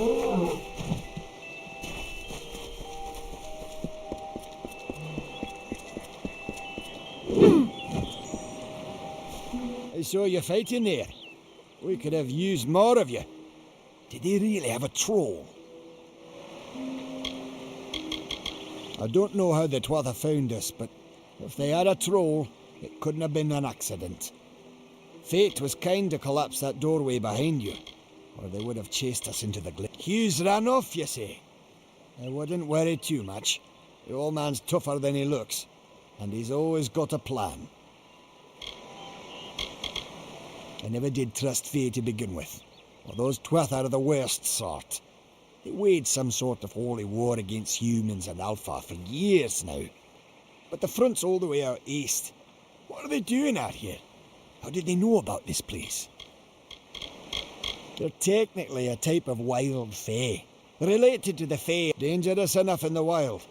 I saw you fighting there. We could have used more of you. Did they really have a troll? I don't know how the Twatha found us, but if they had a troll, it couldn't have been an accident. Fate was kind to collapse that doorway behind you, or they would have chased us into the glade. Hugh's ran off, you say? I wouldn't worry too much. The old man's tougher than he looks, and he's always got a plan. I never did trust Fae to begin with. Well, those Twatha are the worst sort. They waged some sort of holy war against humans and Alpha for years now. But the front's all the way out east. What are they doing out here? How did they know about this place? They're technically a type of wild Fae. Related to the Fae, dangerous enough in the wild.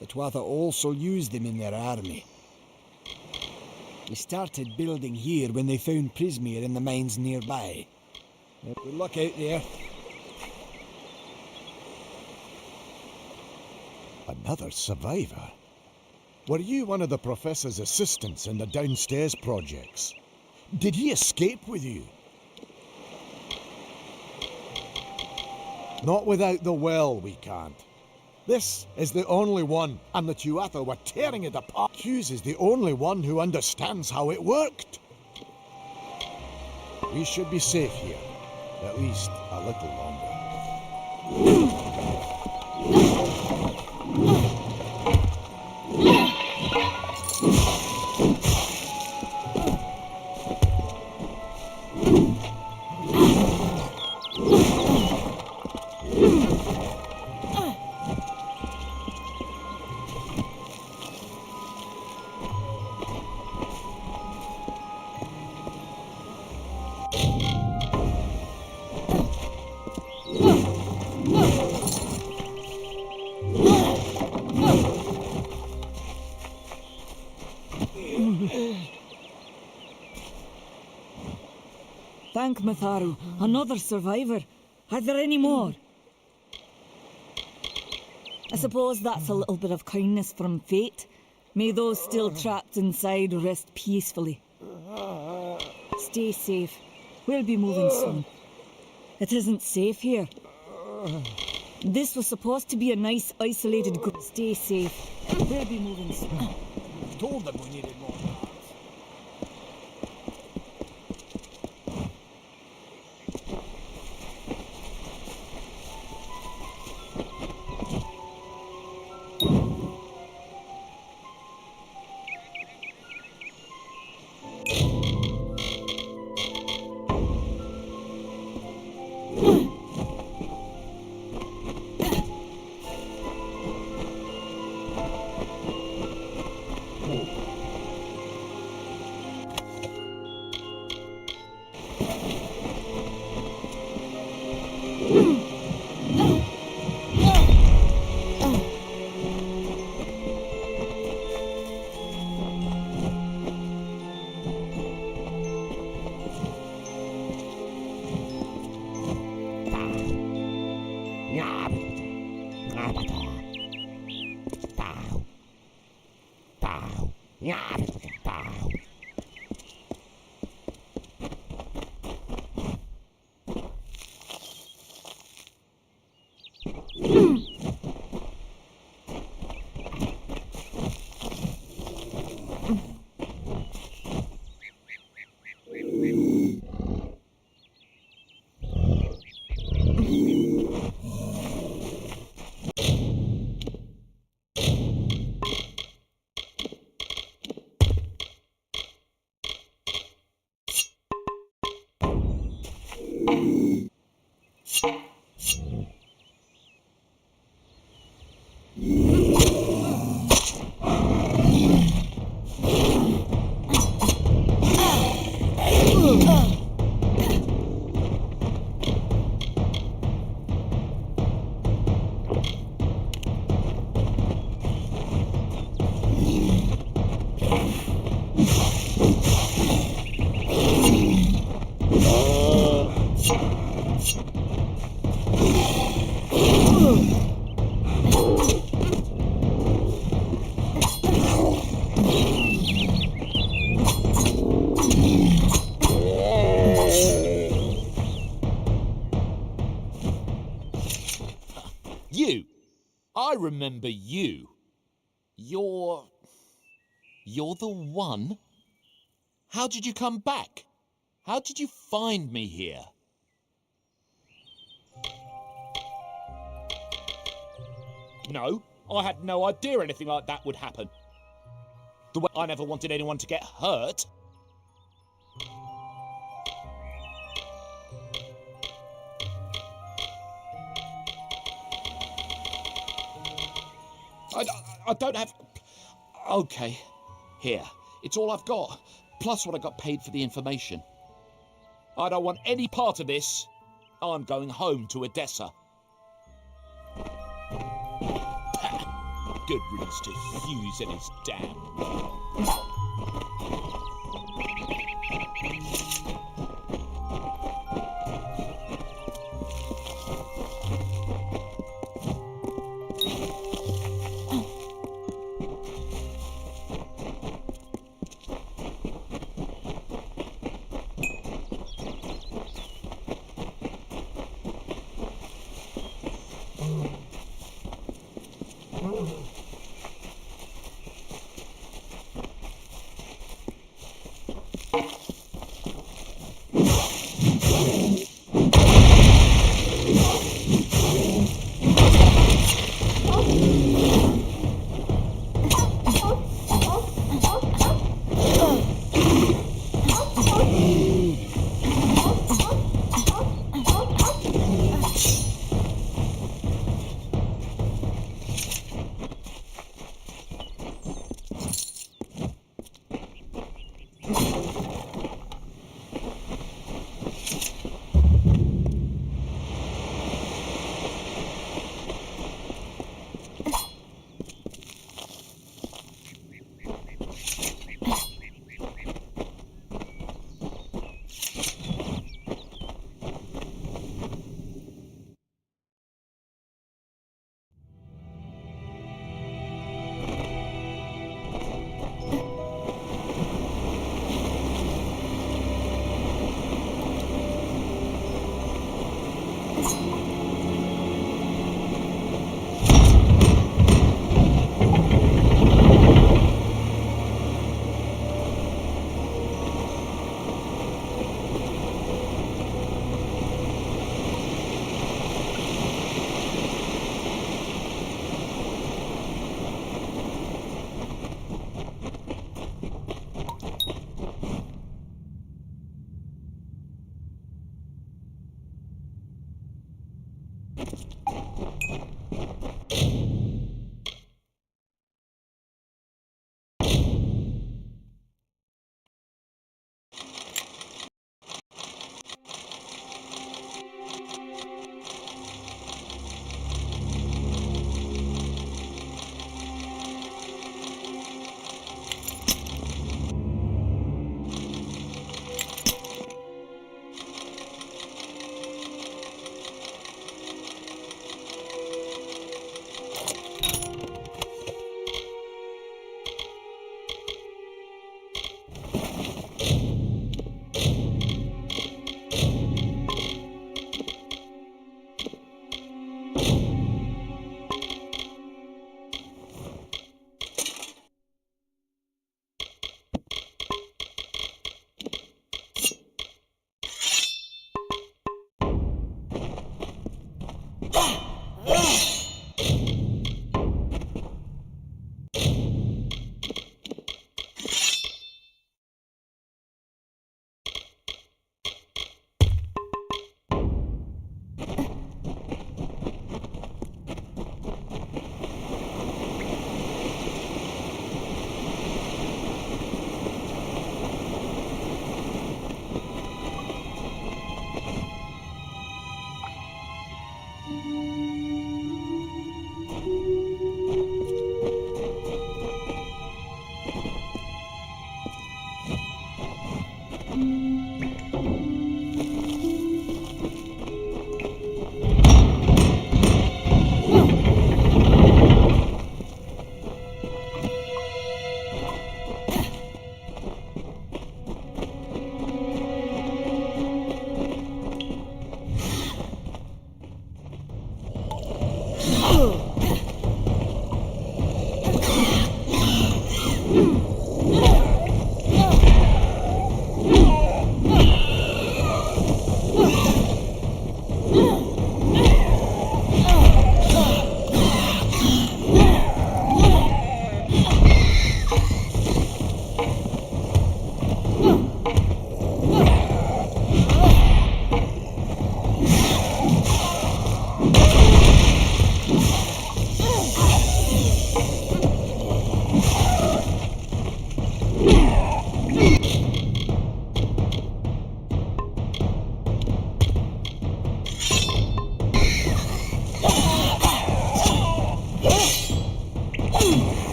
The Twatha also used them in their army. They started building here when they found Prismere in the mines nearby. Good luck out there. Another survivor? Were you one of the Professor's assistants in the downstairs projects? Did he escape with you? Not without the well, we can't. This is the only one, and the Tuatha were tearing it apart. Hughes is the only one who understands how it worked. We should be safe here, at least a little longer. Thank Matharu, another survivor. Are there any more? I suppose that's a little bit of kindness from fate. May those still trapped inside rest peacefully. Stay safe. We'll be moving soon. It isn't safe here. This was supposed to be a nice, isolated group. Stay safe. We'll be moving soon. I told them we needed more guards. You! I remember you. You're the one? How did you come back? How did you find me here? No, I had no idea anything like that would happen. The way I never wanted anyone to get hurt. I don't have... Okay, here. It's all I've got, plus what I got paid for the information. I don't want any part of this. I'm going home to Odessa. Good riddance to Hughes and his dam.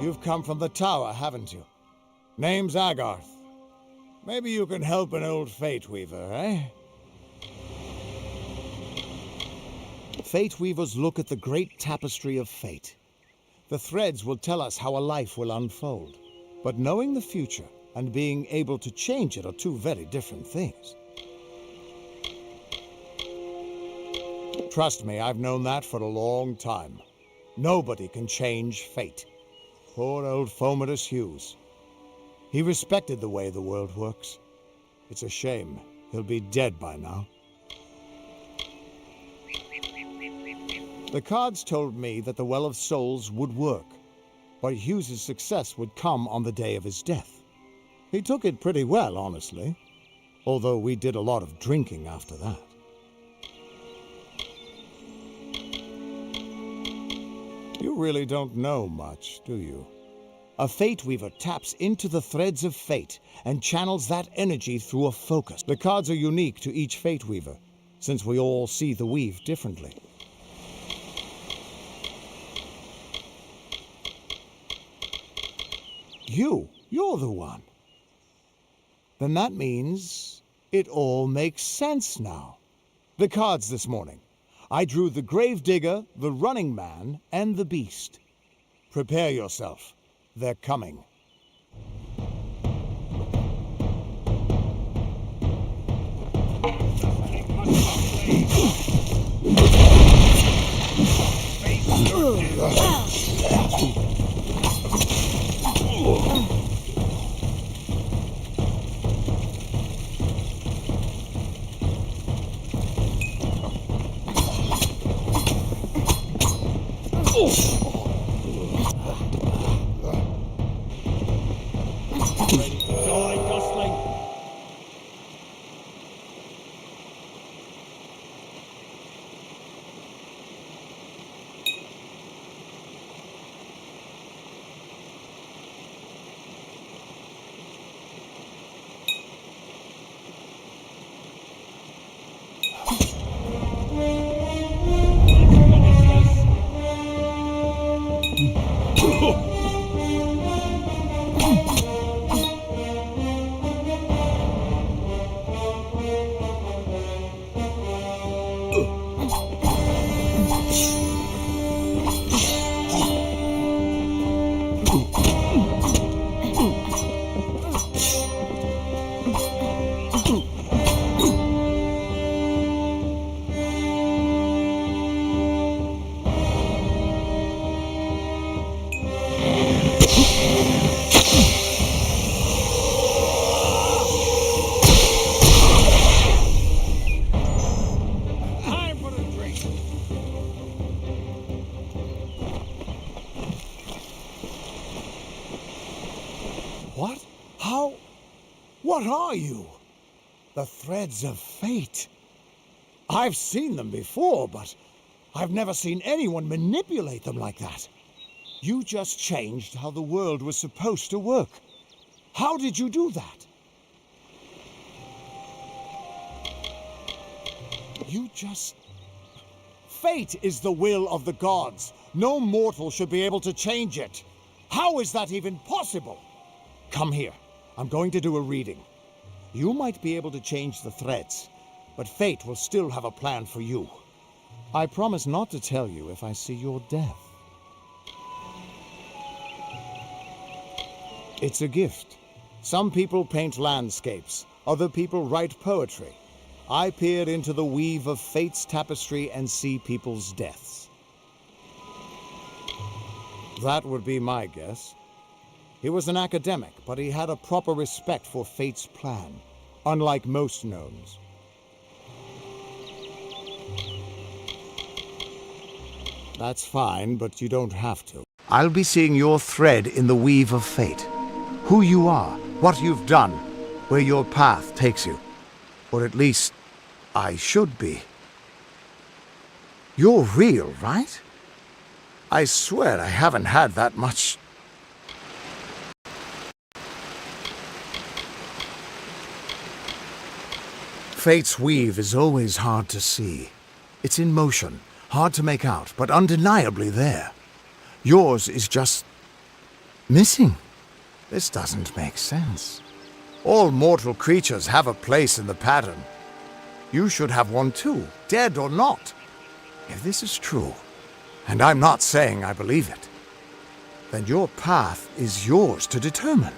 You've come from the tower, haven't you? Name's Agarth. Maybe you can help an old Fate Weaver, eh? Fate Weavers look at the great tapestry of fate. The threads will tell us how a life will unfold. But knowing the future and being able to change it are two very different things. Trust me, I've known that for a long time. Nobody can change fate. Poor old Fomadus Hughes. He respected the way the world works. It's a shame. He'll be dead by now. The cards told me that the Well of Souls would work, but Hughes's success would come on the day of his death. He took it pretty well, honestly, although we did a lot of drinking after that. You really don't know much, do you? A Fate Weaver taps into the threads of fate and channels that energy through a focus. The cards are unique to each Fate Weaver, since we all see the weave differently. You're the one. Then that means it all makes sense now. The cards this morning. I drew the Gravedigger, the Running Man, and the Beast. Prepare yourself. They're coming. What? How? What are you? The threads of fate. I've seen them before, but I've never seen anyone manipulate them like that. You just changed how the world was supposed to work. How did you do that? You just... Fate is the will of the gods. No mortal should be able to change it. How is that even possible? Come here. I'm going to do a reading. You might be able to change the threads, but fate will still have a plan for you. I promise not to tell you if I see your death. It's a gift. Some people paint landscapes, other people write poetry. I peer into the weave of fate's tapestry and see people's deaths. That would be my guess. He was an academic, but he had a proper respect for fate's plan, unlike most gnomes. That's fine, but you don't have to. I'll be seeing your thread in the weave of fate. Who you are, what you've done, where your path takes you. Or at least, I should be. You're real, right? I swear I haven't had that much... Fate's weave is always hard to see. It's in motion, hard to make out, but undeniably there. Yours is just... missing. This doesn't make sense. All mortal creatures have a place in the pattern. You should have one too, dead or not. If this is true, and I'm not saying I believe it, then your path is yours to determine.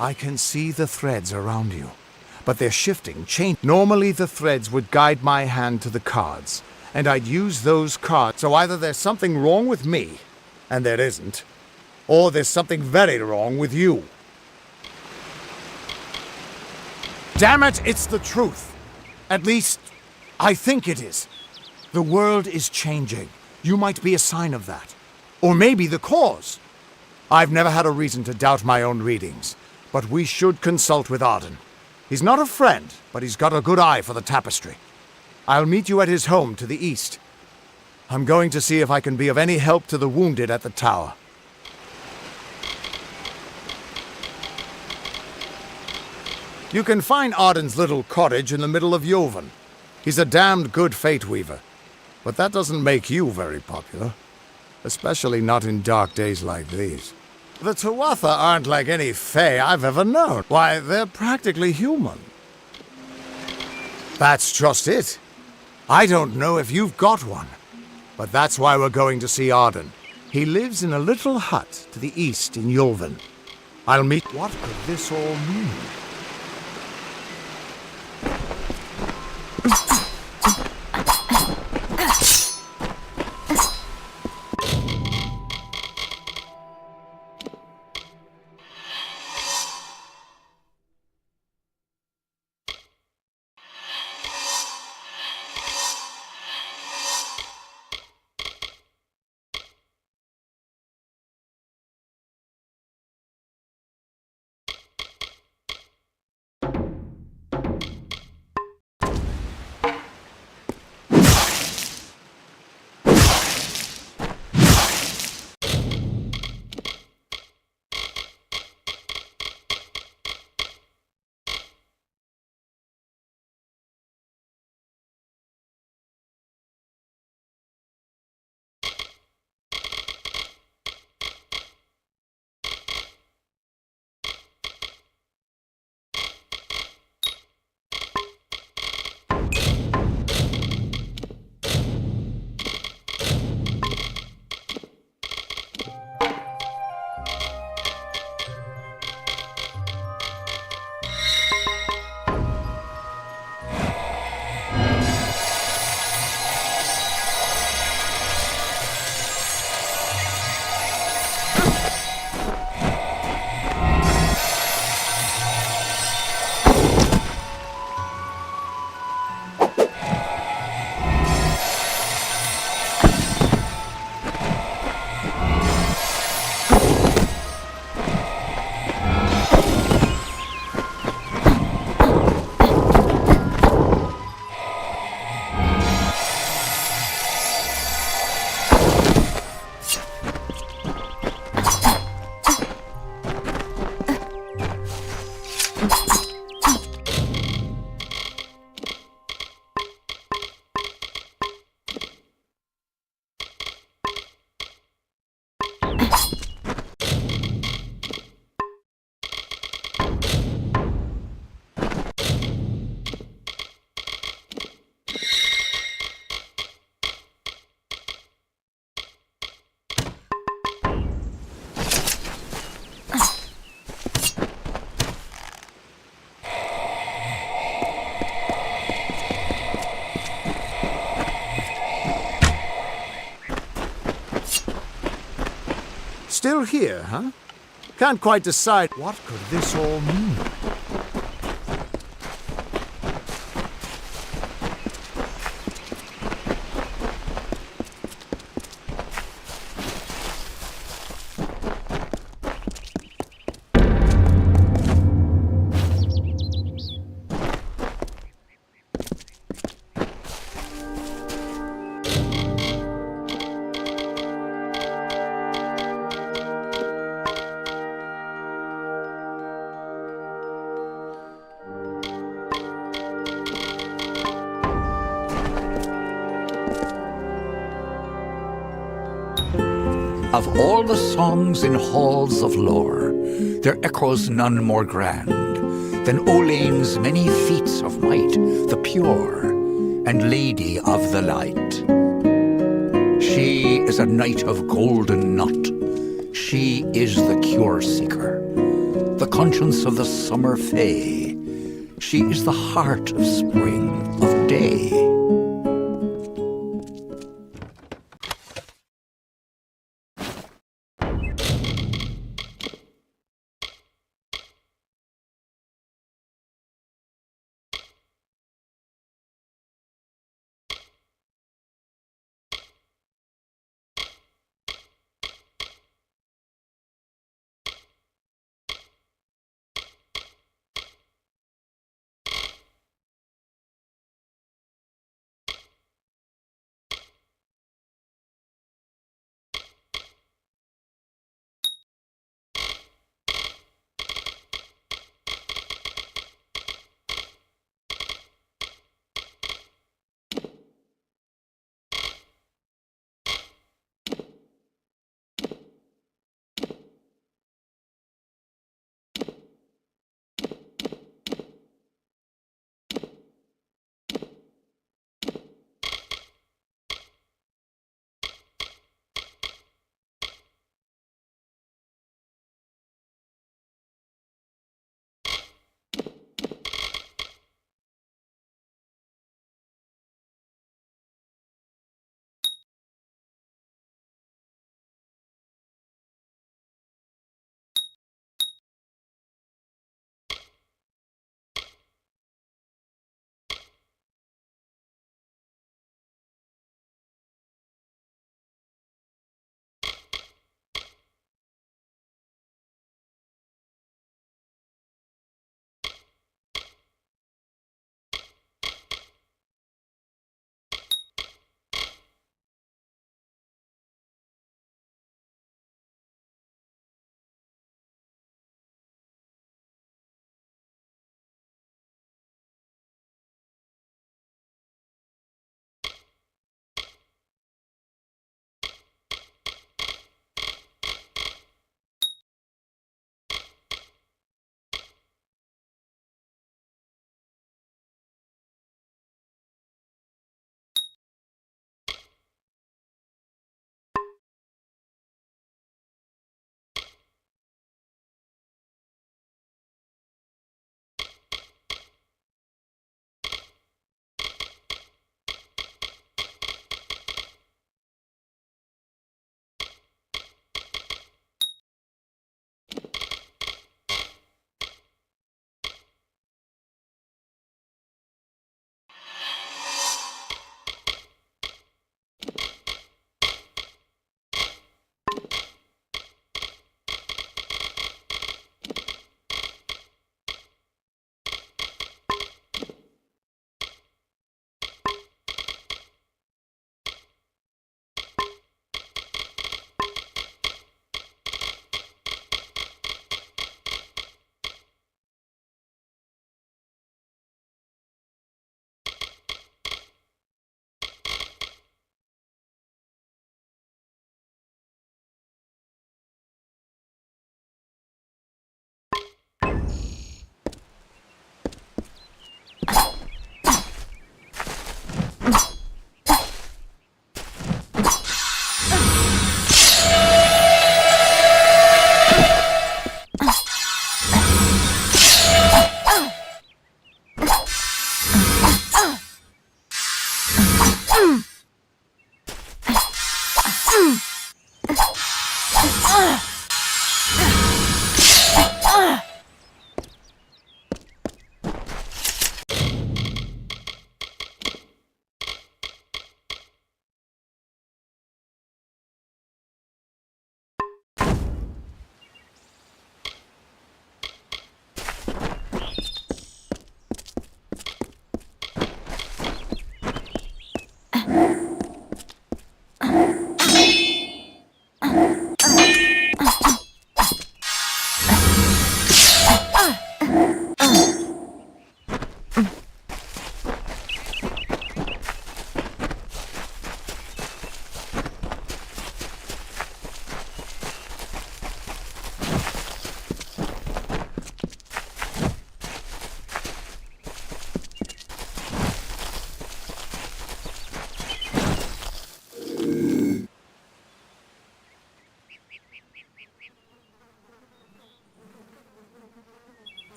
I can see the threads around you, but they're shifting, changing. Normally the threads would guide my hand to the cards, and I'd use those cards. So either there's something wrong with me, and there isn't, or there's something very wrong with you. Damn it, it's the truth. At least, I think it is. The world is changing. You might be a sign of that. Or maybe the cause. I've never had a reason to doubt my own readings, but we should consult with Arden. He's not a friend, but he's got a good eye for the tapestry. I'll meet you at his home to the east. I'm going to see if I can be of any help to the wounded at the tower. You can find Arden's little cottage in the middle of Yovan. He's a damned good fate weaver, but that doesn't make you very popular. Especially not in dark days like these. The Tuatha aren't like any fae I've ever known. Why, they're practically human. That's just it. I don't know if you've got one, but that's why we're going to see Arden. He lives in a little hut to the east in Yulven. I'll meet... What could this all mean? Still here, huh? Can't quite decide. What could this all mean? Of all the songs in halls of lore, there echoes none more grand than Olane's many feats of might, the pure and lady of the light. She is a knight of golden knot. She is the cure seeker, the conscience of the summer fae. She is the heart of spring, of day.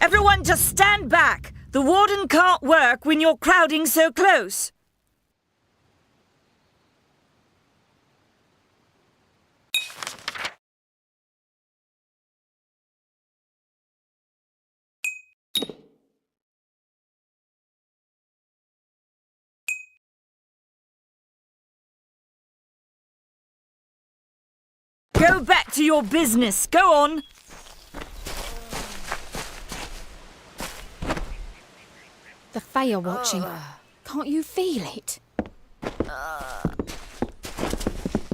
Everyone just stand back. The warden can't work when you're crowding so close. Go back to your business. Go on. The Fae are watching. Can't you feel it?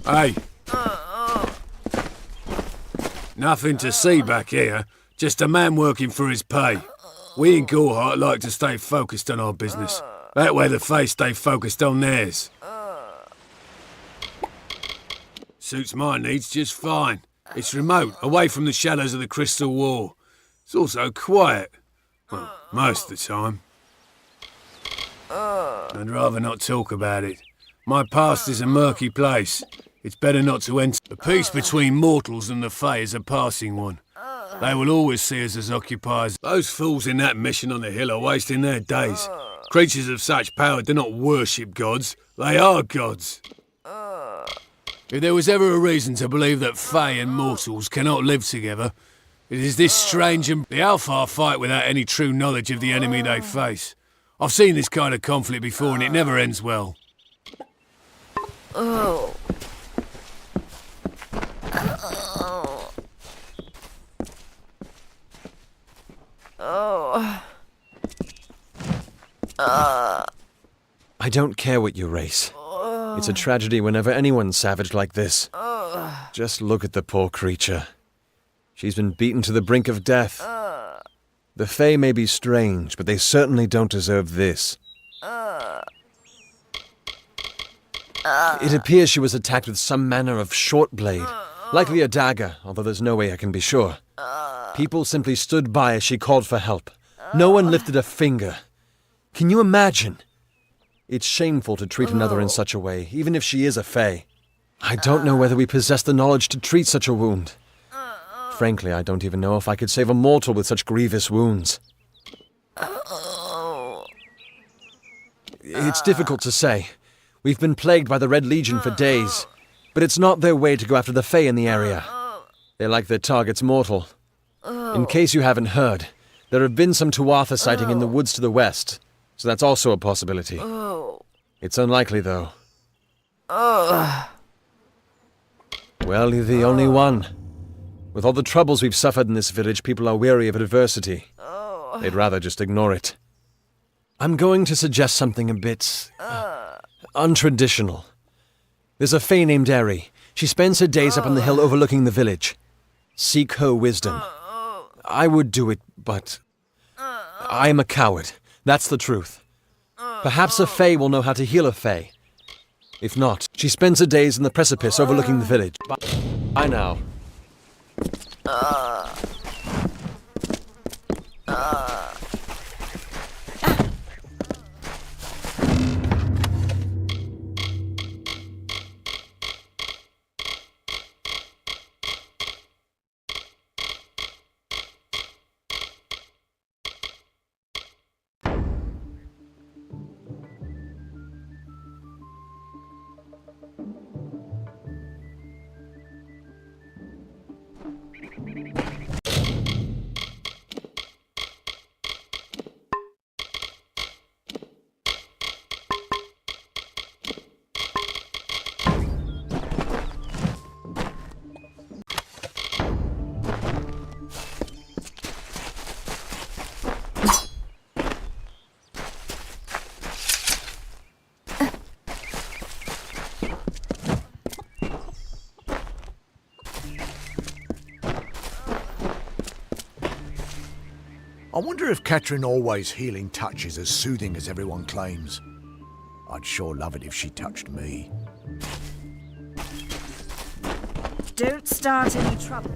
Hey. Nothing to see back here. Just a man working for his pay. We in KOA like to stay focused on our business. That way the Fae stay focused on theirs. Suits my needs just fine. It's remote, away from the shadows of the Crystal War. It's also quiet. Well, most of the time. I'd rather not talk about it. My past is a murky place. It's better not to enter. The peace between mortals and the Fae is a passing one. They will always see us as occupiers. Those fools in that mission on the hill are wasting their days. Creatures of such power do not worship gods. They are gods. If there was ever a reason to believe that Fae and mortals cannot live together, it is this strange and... The Alpha fight without any true knowledge of the enemy they face. I've seen this kind of conflict before and it never ends well. I don't care what you race. It's a tragedy whenever anyone's savage like this. Just look at the poor creature. She's been beaten to the brink of death. The Fae may be strange, but they certainly don't deserve this. It appears she was attacked with some manner of short blade, likely a dagger, although there's no way I can be sure. People simply stood by as she called for help. No one lifted a finger. Can you imagine? It's shameful to treat another in such a way, even if she is a Fae. I don't know whether we possess the knowledge to treat such a wound. Frankly, I don't even know if I could save a mortal with such grievous wounds. It's difficult to say. We've been plagued by the Red Legion for days, but it's not their way to go after the Fae in the area. They like their targets mortal. In case you haven't heard, there have been some Tuatha sighting in the woods to the west, so that's also a possibility. It's unlikely, though. Well, you're the only one. With all the troubles we've suffered in this village, people are weary of adversity. They'd rather just ignore it. I'm going to suggest something a bit... untraditional. There's a Fae named Eri. She spends her days up on the hill overlooking the village. Seek her wisdom. I would do it, but... I'm a coward. That's the truth. Perhaps a Fae will know how to heal a Fae. If not, she spends her days in the precipice overlooking the village. Bye now. I wonder if Catherine Always' healing touch is as soothing as everyone claims. I'd sure love it if she touched me. Don't start any trouble.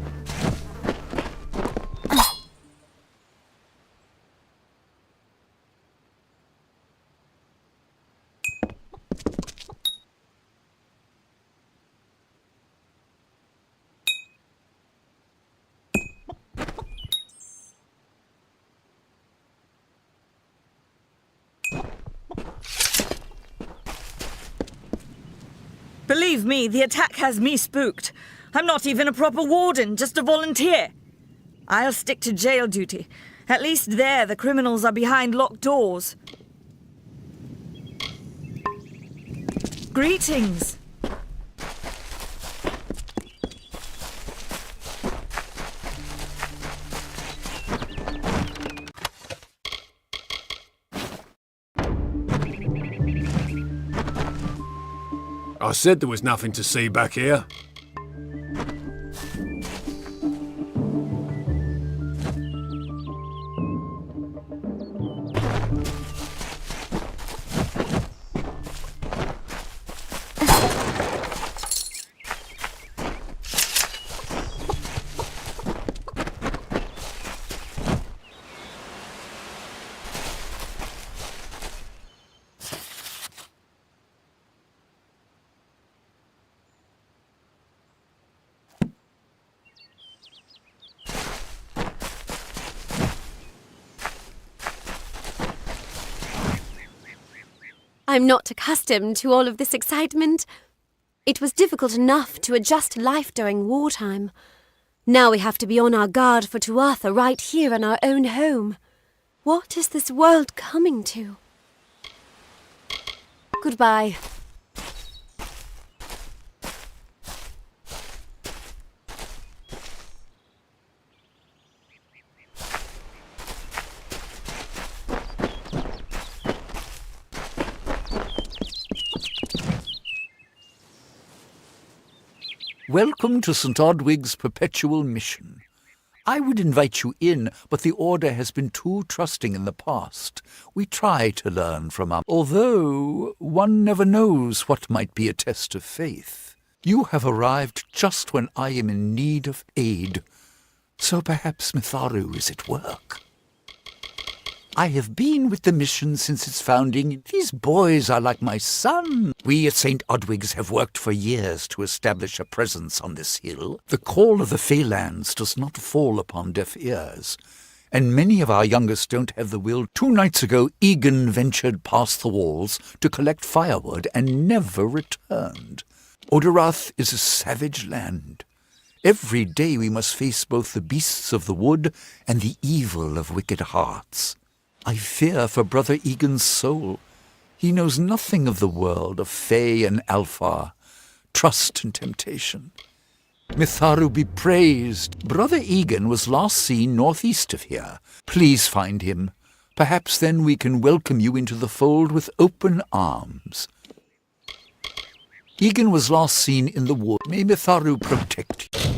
Believe me, the attack has me spooked. I'm not even a proper warden, just a volunteer. I'll stick to jail duty. At least there, the criminals are behind locked doors. Greetings. I said there was nothing to see back here. I'm not accustomed to all of this excitement. It was difficult enough to adjust to life during wartime. Now we have to be on our guard for Tuatha right here in our own home. What is this world coming to? Goodbye. Welcome to St. Odwig's Perpetual Mission. I would invite you in, but the Order has been too trusting in the past. We try to learn from our... Although one never knows what might be a test of faith. You have arrived just when I am in need of aid. So perhaps Mitharu is at work. I have been with the mission since its founding. These boys are like my son. We at St. Odwig's have worked for years to establish a presence on this hill. The call of the Feylands does not fall upon deaf ears, and many of our youngest don't have the will. 2 nights ago, Egan ventured past the walls to collect firewood and never returned. Oderath is a savage land. Every day we must face both the beasts of the wood and the evil of wicked hearts. I fear for Brother Egan's soul. He knows nothing of the world of Fey and Alpha, trust and temptation. Mitharu be praised. Brother Egan was last seen northeast of here. Please find him. Perhaps then we can welcome you into the fold with open arms. Egan was last seen in the wood. May Mitharu protect you.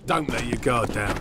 Don't let your guard down.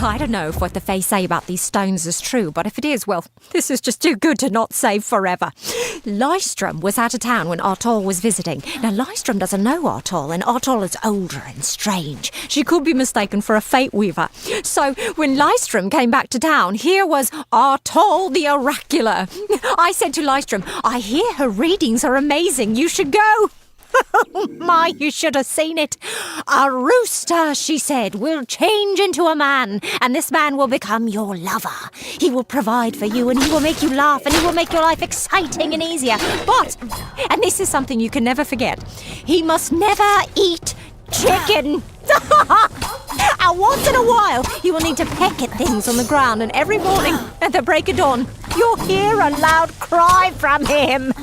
I don't know if what the Fae say about these stones is true, but if it is, well, this is just too good to not save forever. Lystrom was out of town when Artol was visiting. Now, Lystrom doesn't know Artol, and Artol is older and strange. She could be mistaken for a fate weaver. So, when Lystrom came back to town, here was Artol the Oracular. I said to Lystrom, I hear her readings are amazing. You should go. Oh my, you should have seen it. A rooster, she said, will change into a man, and this man will become your lover. He will provide for you, and he will make you laugh, and he will make your life exciting and easier. But, and this is something you can never forget, he must never eat chicken. And once in a while, you will need to peck at things on the ground, and every morning at the break of dawn, you'll hear a loud cry from him.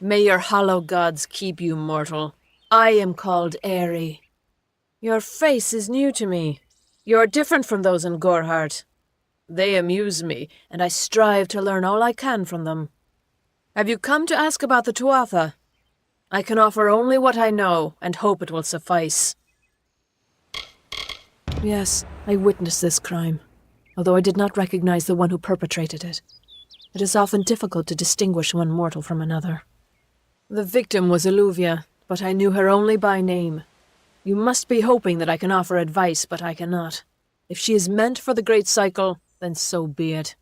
May your hollow gods keep you, mortal. I am called Airy. Your face is new to me. You're different from those in Gorhart. They amuse me, and I strive to learn all I can from them. Have you come to ask about the Tuatha? I can offer only what I know, and hope it will suffice. Yes, I witnessed this crime, although I did not recognize the one who perpetrated it. It is often difficult to distinguish one mortal from another. The victim was Illuvia, but I knew her only by name. You must be hoping that I can offer advice, but I cannot. If she is meant for the Great Cycle, then so be it.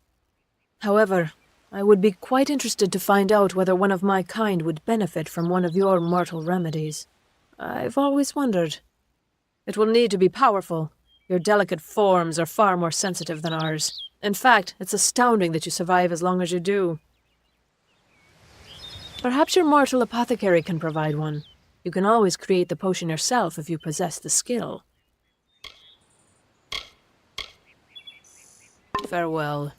However, I would be quite interested to find out whether one of my kind would benefit from one of your mortal remedies. I've always wondered. It will need to be powerful. Your delicate forms are far more sensitive than ours. In fact, it's astounding that you survive as long as you do. Perhaps your mortal apothecary can provide one. You can always create the potion yourself if you possess the skill. Farewell.